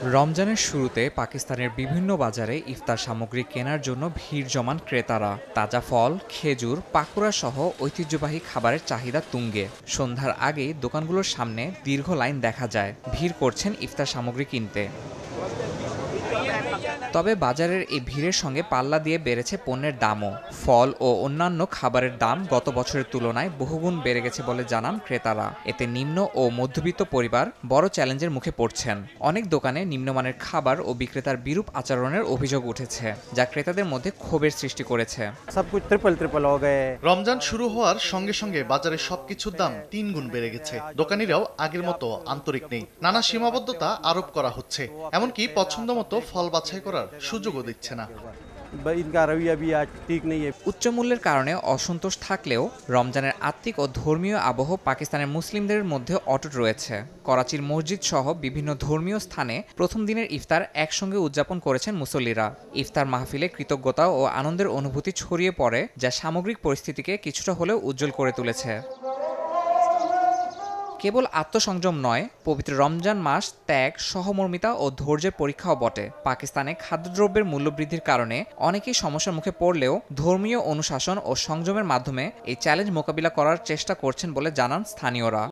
রমজানের শুরুতে পাকিস্তানের বিভিন্ন বাজারে ইফতার সামগ্রী কেনার জন্য ভিড় জমান ক্রেতারা। তাজা ফল, খেজুর, পাকুড়া সহ ঐতিহ্যবাহী খাবারের চাহিদা তুঙ্গে। সন্ধ্যার আগেই দোকানগুলোর সামনে দীর্ঘ লাইন দেখা যায়। ভিড় করছেন ইফতার সামগ্রী কিনতে। তবে বাজারের এই ভিড়ের সঙ্গে পাল্লা দিয়ে বেড়েছে পণ্যের দামও। ফল ও অন্যান্য খাবারের দাম গত বছরের তুলনায় বহুগুণ বেড়ে গেছে বলে জানান ক্রেতারা। এতে নিম্ন ও মধ্যবিত্ত পরিবার বড় চ্যালেঞ্জের মুখে পড়ছেন। অনেক দোকানে নিম্নমানের খাবার ও বিক্রেতার বিরূপ আচরণের অভিযোগ উঠেছে, যা ক্রেতাদের মধ্যে ক্ষোভের সৃষ্টি করেছে। রমজান শুরু হওয়ার সঙ্গে সঙ্গে বাজারে সবকিছুর দাম ৩ গুণ বেড়ে গেছে। দোকানিরাও আগের মতো আন্তরিক নেই, নানা সীমাবদ্ধতা আরোপ করা হচ্ছে। এমনকি পছন্দ মতো ফল বাছাই করার সুযোগও দিচ্ছে না। উচ্চ মূল্যের কারণে অসন্তোষ থাকলেও রমজানের আত্মিক ও ধর্মীয় আবহ পাকিস্তানের মুসলিমদের মধ্যে অটুট রয়েছে। করাচির মসজিদ সহ বিভিন্ন ধর্মীয় স্থানে প্রথম দিনের ইফতার একসঙ্গে উদযাপন করেছেন মুসল্লিরা। ইফতার মাহফিলে কৃতজ্ঞতা ও আনন্দের অনুভূতি ছড়িয়ে পড়ে, যা সামগ্রিক পরিস্থিতিকে কিছুটা হলেও উজ্জ্বল করে তুলেছে। কেবল আত্মসংযম নয়, পবিত্র রমজান মাস ত্যাগ, সহমর্মিতা ও ধৈর্যের পরীক্ষাও বটে। পাকিস্তানে খাদ্যদ্রব্যের মূল্যবৃদ্ধির কারণে অনেকেই সমস্যার মুখে পড়লেও ধর্মীয় অনুশাসন ও সংযমের মাধ্যমে এই চ্যালেঞ্জ মোকাবিলা করার চেষ্টা করছেন বলে জানান স্থানীয়রা।